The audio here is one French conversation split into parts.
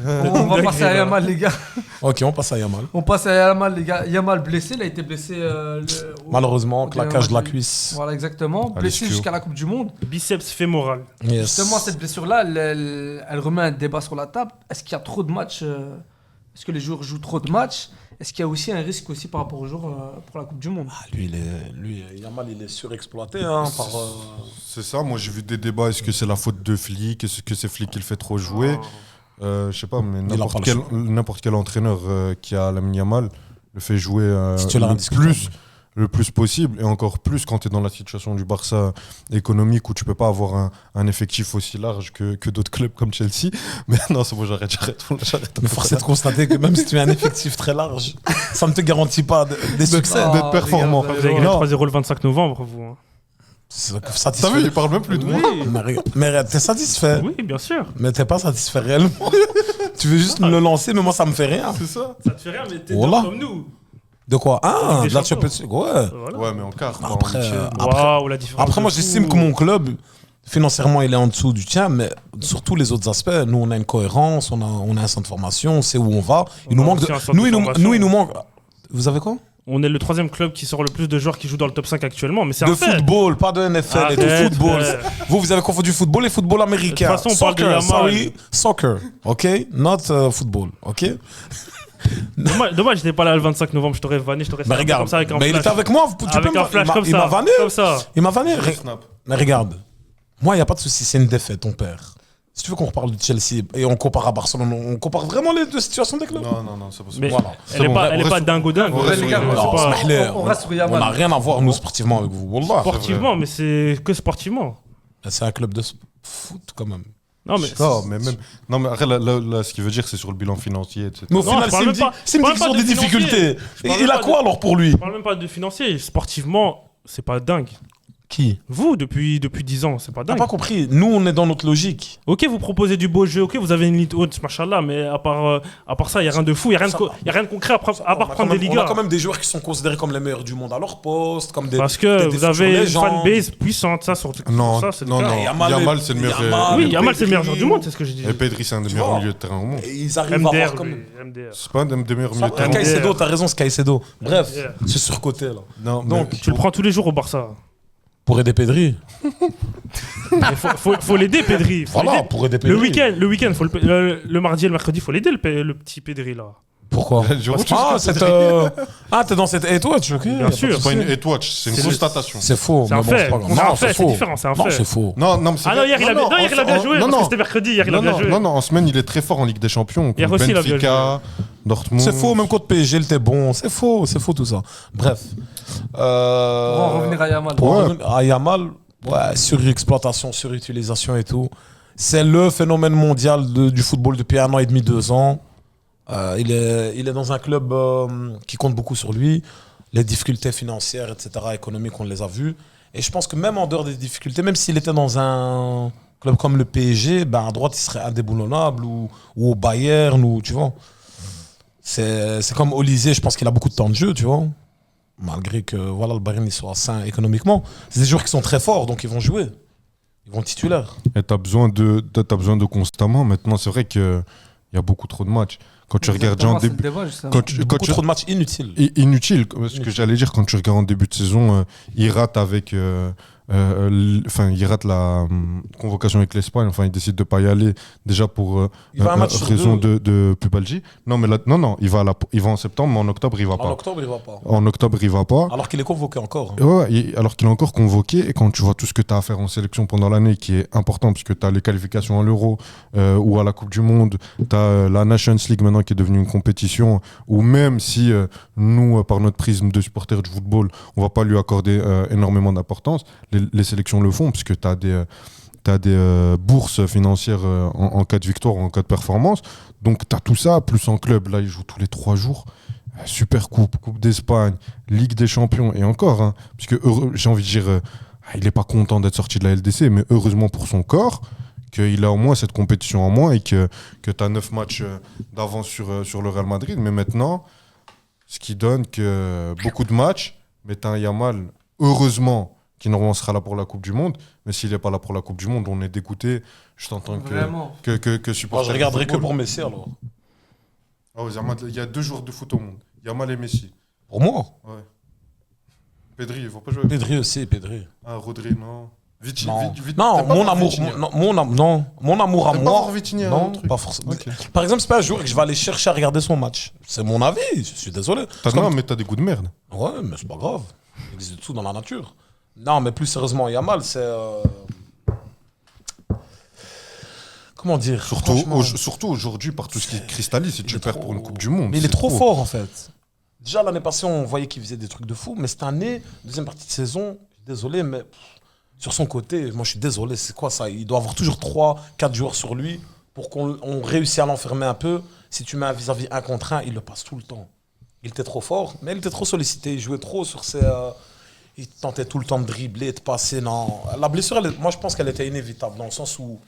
On va passer à Yamal, les gars. Ok, on passe à Yamal. On passe à Yamal, les gars. Yamal blessé, il a été blessé. Malheureusement, claquage de la cuisse. Voilà, exactement. Blessé jusqu'à la Coupe du Monde. Biceps fémoral. Yes. Justement, cette blessure-là, elle remet un débat sur la table. Est-ce qu'il y a trop de matchs Est-ce que les joueurs jouent trop de matchs? Est-ce qu'il y a aussi un risque aussi par rapport aux joueurs pour la Coupe du Monde? Yamal, il est surexploité. Hein, C'est ça, moi j'ai vu des débats, est-ce que c'est la faute de Flick, est-ce que c'est Flick qui le fait trop jouer je sais pas, mais n'importe quel entraîneur qui a Lamine Yamal le fait jouer le plus possible, et encore plus quand tu es dans la situation du Barça économique où tu peux pas avoir un effectif aussi large que d'autres clubs comme Chelsea. Mais non, c'est bon, j'arrête. Mais force est de constater que même si tu as un effectif très large, ça ne te garantit pas des succès. D'être performant. Vous avez gagné 3-0 le 25 novembre, vous. Hein. Satisfait. T'as vu, il parle même plus de moi. Mais t'es satisfait. Oui, bien sûr. Mais t'es pas satisfait réellement. Tu veux juste me le lancer, mais moi ça me fait rien. C'est ça. Ça te fait rien, mais t'es comme nous. De quoi? Des de la champions. Champions League. Ouais. Voilà. Ouais, mais en quart. Waouh, la différence. Après moi j'estime que mon club, financièrement il est en dessous du tien, mais sur tous les autres aspects, nous on a une cohérence, on a un centre de formation, on sait où on va. Il nous manque nous il nous manque. Vous avez quoi? On est le 3e club qui sort le plus de joueurs qui jouent dans le top 5 actuellement, mais c'est de un fait. Football, pas de NFL, et de football. Vous avez confondu football et football américain. De toute façon, on parle de Yamal. Sorry, soccer, ok? Not football, ok? Dommage, j'étais pas là le 25 novembre, je t'aurais vanné, je t'aurais fait regarde, comme ça avec un mais flash. il était avec moi, Avec un flash comme ça. Il m'a vanné. Comme ça. Il m'a vanné. Mais regarde, moi, il n'y a pas de souci, c'est une défaite, ton père. Si tu veux qu'on reparle de Chelsea et on compare à Barcelone, on compare vraiment les deux situations des clubs? Non, c'est possible. Mais voilà. Elle est pas dingo-dingue. On reste sur Yamal. On n'a rien à voir, nous, sportivement, avec vous. Wallah. Sportivement, mais c'est que sportivement. C'est un club de foot, quand même. Non, mais après, là, ce qu'il veut dire, c'est sur le bilan financier, etc. Mais au final, s'il me dit qu'ils ont des difficultés, il a quoi alors pour lui? Je parle même pas de financier. Sportivement, c'est pas dingue. Qui? Vous, depuis 10 ans, c'est pas dingue. T'as pas compris. Nous, on est dans notre logique. Ok, vous proposez du beau jeu, ok, vous avez une ligne haute, machallah, mais à part ça, il n'y a rien de fou, il n'y a rien de concret à part prendre des ligas. On a quand même des joueurs qui sont considérés comme les meilleurs du monde à leur poste. Comme parce que vous avez une fanbase puissante, ça, surtout. Non, Yamal, c'est le meilleur. Oui, Yamal, c'est le meilleur joueur du monde, c'est ce que j'ai dit. Et Pedri, c'est un des meilleurs milieux de terrain au monde. Ils arrivent à avoir comme. MDR. C'est pas un des meilleurs milieux de terrain. Caicedo, t'as raison, c'est Caicedo. Bref, c'est surcoté là. Donc, tu le prends tous les jours au Barça. Pour aider Pedri. Faut l'aider, Pedri. Voilà, pour aider Pedri. Le week-end, le mardi et le mercredi, faut l'aider, le petit Pedri là. Pourquoi? T'es dans cette Edwatch, ok? Bien sûr. C'est pas une Edwatch, c'est une constatation. C'est faux. C'est un fait. C'est différent, c'est un fait. Non, c'est faux. Non, hier il a bien joué. Parce que c'était mercredi, hier il a bien joué. Non, en semaine, il est très fort en Ligue des Champions. Hier aussi, il a bien Benfica, Dortmund. C'est faux, même contre PSG, il était bon. C'est faux tout ça. Bref. Pour en revenir à Yamal. À Yamal, surexploitation, surutilisation et tout. C'est le phénomène mondial du football depuis 1 an et demi, 2 ans. Il est dans un club qui compte beaucoup sur lui. Les difficultés financières, etc., économiques, on les a vues. Et je pense que même en dehors des difficultés, même s'il était dans un club comme le PSG, à droite, il serait indéboulonnable, ou au Bayern, ou tu vois. C'est comme Olysée, je pense qu'il a beaucoup de temps de jeu, tu vois. Malgré que le Bayern il soit sain économiquement. C'est des joueurs qui sont très forts, donc ils vont jouer. Ils vont titulaires. Et t'as besoin de constamment. Maintenant, c'est vrai qu'il y a beaucoup trop de matchs. Quand tu regardes en début, beaucoup trop de matchs inutiles. Inutile. Ce que j'allais dire, quand tu regardes en début de saison, il rate avec. Il rate la convocation avec l'Espagne. Enfin, il décide de pas y aller déjà pour raison de pubalgie. Non, mais là, non, il va en septembre, mais en octobre il va pas. En octobre il va pas. Alors qu'il est convoqué encore. Ouais, alors qu'il est encore convoqué. Et quand tu vois tout ce que tu as à faire en sélection pendant l'année, qui est important, parce que tu as les qualifications à l'Euro ou à la Coupe du Monde, tu as la Nations League maintenant qui est devenue une compétition. Ou même si nous, par notre prisme de supporters du football, on va pas lui accorder énormément d'importance. Les sélections le font, puisque tu as des bourses financières en cas de victoire ou en cas de performance. Donc tu as tout ça, plus en club. Là, ils jouent tous les 3 jours. Super Coupe d'Espagne, Ligue des Champions, et encore, puisque j'ai envie de dire, il n'est pas content d'être sorti de la LDC, mais heureusement pour son corps, qu'il a au moins cette compétition en moins et que tu as 9 matchs d'avance sur le Real Madrid. Mais maintenant, ce qui donne que beaucoup de matchs, mais tu as un Yamal, heureusement, qui normalement sera là pour la Coupe du Monde. Mais s'il n'est pas là pour la Coupe du Monde, on est dégoûté. Je t'entends Vraiment. que Moi, supporter je de regarderai que football. pour Messi alors. Ah ouais, il y a 2 joueurs de foot au monde. Yamal et Messi. Pour moi. Ouais. Pedri, il ne faut pas jouer avec Pedri aussi, Pedri. Ah, Rodri, non. Vici, Non, Vici- non, t'aimes pas mon voir amour, Vitinha? mon amour à T'aimes pas moi. voir Vitinha, un Non, truc pas forcément. Ok. Par exemple, c'est pas un joueur que je vais aller chercher à regarder son match. C'est mon avis, je suis désolé. Non, mais t'as des goûts de merde. Ouais, mais c'est pas grave. Il existe tout dans la nature. Non, mais plus sérieusement, Yamal, c'est. Comment dire franchement, Surtout aujourd'hui, par tout ce qui cristallise, si il tu est perds trop- pour une Coupe du Monde. Mais il est c'est trop fort en fait. Déjà l'année passée, on voyait qu'il faisait des trucs de fou, mais cette année, deuxième partie de saison, désolé, mais sur son côté, moi je suis désolé, c'est quoi ça? Il doit avoir toujours 3-4 joueurs sur lui pour qu'on réussisse à l'enfermer un peu. Si tu mets un vis-à-vis 1 contre 1, il le passe tout le temps. Il était trop fort, mais il était trop sollicité, il jouait trop sur ses. Il tentait tout le temps de dribbler, de passer. Non. La blessure, moi je pense qu'elle était inévitable, dans le sens où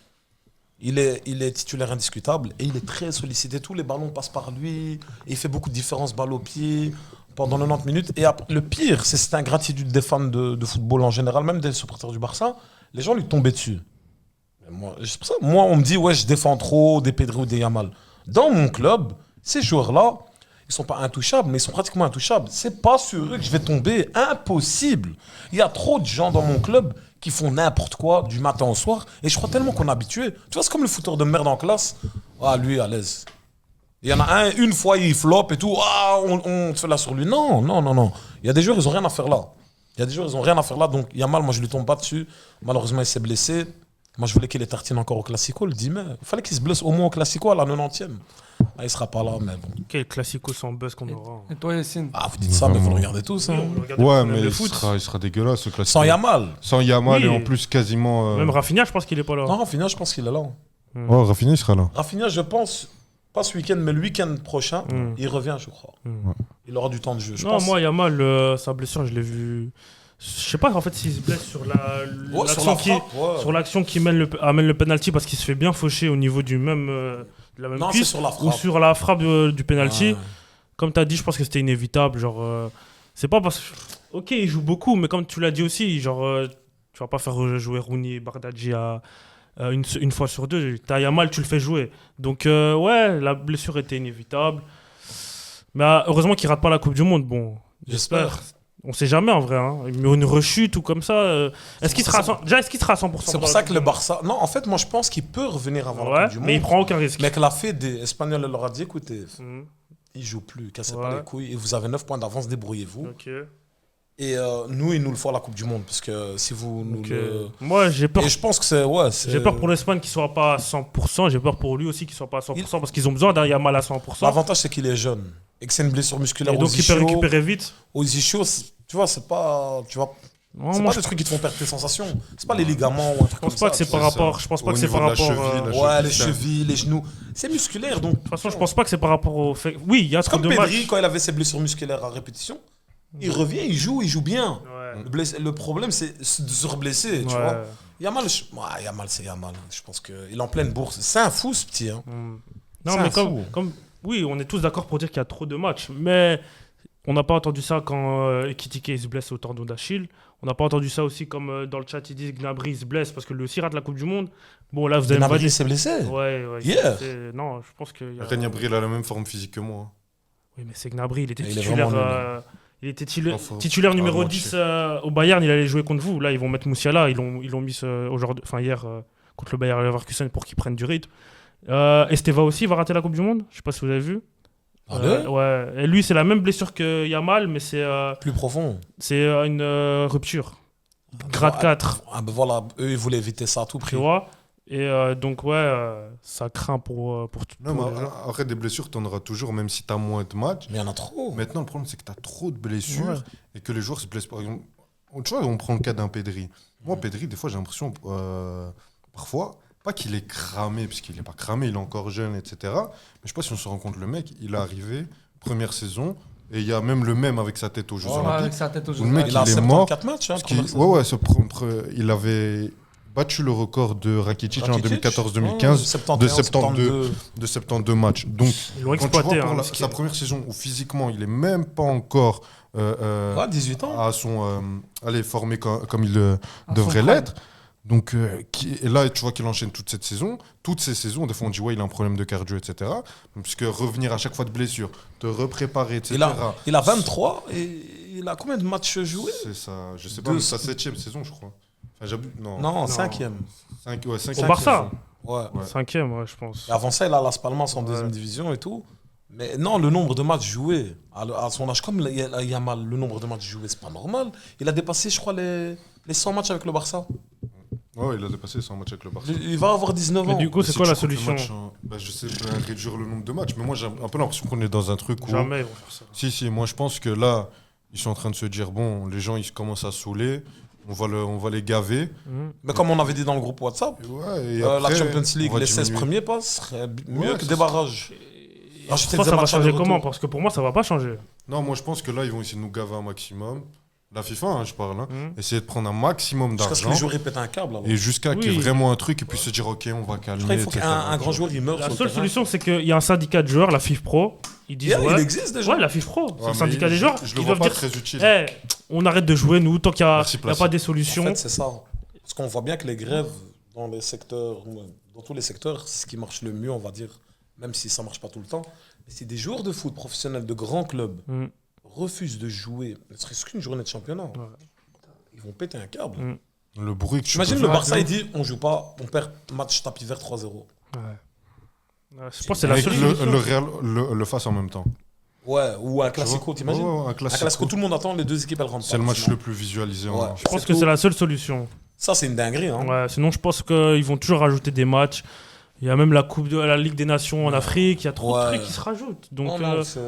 il est titulaire indiscutable et il est très sollicité. Tous les ballons passent par lui. Et il fait beaucoup de différences balle au pied pendant 90 minutes. Et le pire, c'est cette ingratitude des fans de football en général, même des supporters du Barça. Les gens lui tombaient dessus. C'est pour ça, moi, on me dit, ouais, je défends trop des Pedri ou des Yamal. Dans mon club, ces joueurs-là, ils sont pas intouchables, mais ils sont pratiquement intouchables. C'est pas sur eux que je vais tomber. Impossible. Il y a trop de gens dans mon club qui font n'importe quoi du matin au soir. Et je crois tellement qu'on est habitué. Tu vois, c'est comme le footeur de merde en classe. Ah, lui, à l'aise. Il y en a un, une fois, il flop et tout. Ah, on te fait là sur lui. Non, non, non, non. Il y a des joueurs, ils ont rien à faire là. Il y a des joueurs, ils ont rien à faire là. Donc, Yamal, moi, je lui tombe pas dessus. Malheureusement, il s'est blessé. Moi, je voulais qu'il les tartine encore au Classico le 10 mai. Il fallait qu'il se blesse au moins au Classico à la 90e. Ah, il sera pas là, mais bon. Quel classico sans buzz qu'on aura. Et toi, Yacine? Ah, vous dites ça, mais vous le regardez tous. Hein. Ouais, mais il sera dégueulasse ce classique. Sans Yamal. Sans Yamal Oui. et en plus quasiment. Même Rafinha, je pense qu'il est pas là. Non, Rafinha, je pense qu'il est là. Oh, Rafinha, il sera là. Rafinha, je pense, pas ce week-end, mais le week-end prochain, Mm. il revient, je crois. Mm. Il aura du temps de jeu. Je Non, pense. moi, Yamal, sa blessure, je l'ai vu. Je sais pas en fait s'il se blesse sur Ouais, l'action sur la qui, frappe, ouais. sur l'action qui amène le penalty parce qu'il se fait bien faucher au niveau du même, de la même Non, c'est cuisse, sur la ou frappe. sur la frappe du penalty. Ouais. Comme tu as dit, je pense que c'était inévitable. Genre, c'est pas parce que. Ok, il joue beaucoup, mais comme tu l'as dit aussi, genre, tu vas pas faire jouer Rooney et Bardghji une fois sur deux. T'as Yamal, tu le fais jouer. Donc, ouais, la blessure était inévitable. Mais heureusement qu'il rate pas la Coupe du Monde. Bon, J'espère. on sait jamais en vrai. Hein. Mais une rechute ou comme ça. Est-ce qu'il sera, déjà, est-ce qu'il sera à 100% C'est pour ça que le Barça. Non, en fait, moi, je pense qu'il peut revenir avant la Ouais, Coupe du Monde. mais il prend aucun risque. Mais que la Fédé espagnole elle leur a dit écoutez, Mhm. il joue plus, cassez Ouais. pas les couilles. Et vous avez 9 points d'avance, débrouillez-vous. Ok. Et nous, il nous le faut à la Coupe du Monde. Parce que si vous nous Ok. le. Moi, j'ai peur. Et je pense que c'est. Ouais, J'ai peur pour l'Espagne qu'il soit pas à 100%. J'ai peur pour lui aussi qu'il soit pas à 100% parce qu'ils ont besoin d'un Yamal à 100%. L'avantage, c'est qu'il est jeune. Et que c'est une blessure musculaire Et aux donc il peut ischios. récupérer vite. Aux ischios, tu vois, c'est pas. Tu vois, Non, c'est moi, pas des trucs qui te font perdre tes sensations. C'est pas les ligaments ou un truc je comme pense pas ça. que c'est tu par vois. rapport. Je pense pas Au que c'est niveau par de la rapport. cheville, Ouais, les ça. chevilles, les genoux. C'est musculaire, donc. De toute façon, je pense pas que c'est par rapport au fait. Oui, il y a C'est trop comme de Pedri, matchs. quand il avait ses blessures musculaires à répétition. Il revient, il joue bien. Ouais. Le problème, c'est de se reblesser, tu Ouais. vois. Yamal, Yamal, c'est Yamal. Je pense qu'il est en pleine bourse. C'est un fou, ce petit. Hein. Non, C'est mais un fou. comme. Oui, on est tous d'accord pour dire qu'il y a trop de matchs. Mais on n'a pas entendu ça quand Ekitike se blesse au tendon d'Achille. On n'a pas entendu ça aussi comme dans le chat ils disent Gnabry se blesse parce que lui aussi rate la Coupe du Monde. Bon, là, vous avez Gnabry dit. s'est blessé. Ouais, ouais. Hier. Non, je pense que. Gnabry, il a la même forme physique que moi. Oui, mais c'est Gnabry, il était Il est titulaire. vraiment nul. Il était Enfin, titulaire numéro moi, 10 au Bayern, il allait jouer contre vous. Là, ils vont mettre Moussiala, ils l'ont mis hier contre le Bayern Leverkusen pour qu'il prenne du rythme. Esteva aussi va rater la Coupe du Monde, je sais pas si vous avez vu. Allez. Ouais. Et lui, c'est la même blessure que Yamal, mais c'est Plus profond. une rupture. Grade Ah, 4, Ah ben voilà, eux, ils voulaient éviter ça à tout tu prix. vois. Et donc, ouais, ça craint pour tout. Non, pour mais les gens. après, des blessures, tu en auras toujours, même si tu as moins de matchs. Mais il y en a trop. Maintenant, le problème, c'est que tu as trop de blessures Ouais. et que les joueurs se blessent. Par exemple, tu vois, on prend le cas d'un Pedri. Moi, Pedri, des fois, j'ai l'impression, parfois, pas qu'il est cramé, parce qu'il n'est pas cramé, il est encore jeune, etc. Mais je sais pas si on se rend compte, le mec, il est arrivé, première saison, et il y a même le même avec sa tête aux Jeux Ouais, Olympiques. avec sa tête aux Le mec, Il a il est 74 mort. matchs. Hein, Parce qu'il- première saison. il avait battu le record de Rakitic en Rakitic, 2014-2015 de 72 matchs. Donc, Ils l'ont quand tu exploité. vois pour sa première saison où physiquement il est même pas encore 18 ans. à son formé comme il À devrait son l'être. Donc, et là, tu vois qu'il enchaîne toute cette saison. Toutes ces saisons, des fois, on dit ouais, il a un problème de cardio, etc. Puisque revenir à chaque fois de blessure, te repréparer, etc. Il a 23 et il a combien de matchs joués? C'est ça, je sais pas, mais sa 7e saison, je crois. Enfin, Non, 5e. Cinquième Au Barça. saison. Ouais. 5e, je pense. Et avant ça, il a Las Palmas en deuxième division et tout. Mais non, le nombre de matchs joués, à son âge, comme Yamal, le nombre de matchs joués, c'est pas normal. Il a dépassé, je crois, les 100 matchs avec le Barça. Ouais, il a dépassé 100 matchs avec le Barça. Il va avoir 19 ans. Mais du coup, c'est Si quoi tu la comptes le solution? match, je sais, réduire le nombre de matchs. Mais moi, j'ai un peu l'impression qu'on est dans un truc où. Jamais ils vont faire ça. Si, moi, je pense que là, ils sont en train de se dire bon, les gens, ils commencent à saouler. On va les gaver. Mais comme on avait dit dans le groupe WhatsApp, Ouais, et la après, Champions League, on va les 16 diminuer. premiers pas serait mieux Ouais, que c'est des ça. barrages. Et pour toi, ça va changer comment? Parce que pour moi, ça va pas changer. Non, moi, je pense que là, ils vont essayer de nous gaver un maximum. La FIFA, hein, je parle. Hein. Essayer de prendre un maximum Jusqu'à ce que d'argent. les joueurs répètent un câble. Alors. Et jusqu'à qu'il y ait vraiment un truc et puis se dire ok, on va calmer. Je crois qu'il faut etc. qu'un grand joueur il meure La sur le seule terrain. solution, c'est qu'il y a un syndicat de joueurs, la FIFPro. Ils disent Il existe déjà. Ouais, la FIFPro, c'est Ouais, le syndicat mais des joueurs. Je le Ils vois doivent pas dire très utile. on arrête de jouer, nous, tant qu'il n'y a, Merci, Placide. pas des En solutions. fait, c'est ça. Parce qu'on voit bien que les grèves dans les secteurs, dans tous les secteurs, c'est ce qui marche le mieux, on va dire, même si ça marche pas tout le temps. Mais si des joueurs de foot professionnels de grands clubs refusent de jouer, ne serait-ce qu'une journée de championnat, ils vont péter un câble. Le bruit que tu Imagine peux le faire. Barça, il dit on joue pas, on perd match tapis vert 3-0. Ouais, je pense que c'est la Avec seule le solution. Real le fasse en même temps. Ouais, ou un classico, t'imagines? Ouais, un Un classico. classico, tout le monde attend, les deux équipes elles rentrent C'est pas, le match forcément. le plus visualisé. Ouais. Je pense que c'est la seule solution. Ça, c'est une dinguerie. Hein. Ouais, sinon, je pense qu'ils vont toujours rajouter des matchs. Il y a même la Ligue des Nations en Afrique. Il y a trop de Ouais. trucs qui se rajoutent. Donc, Non, non, c'est-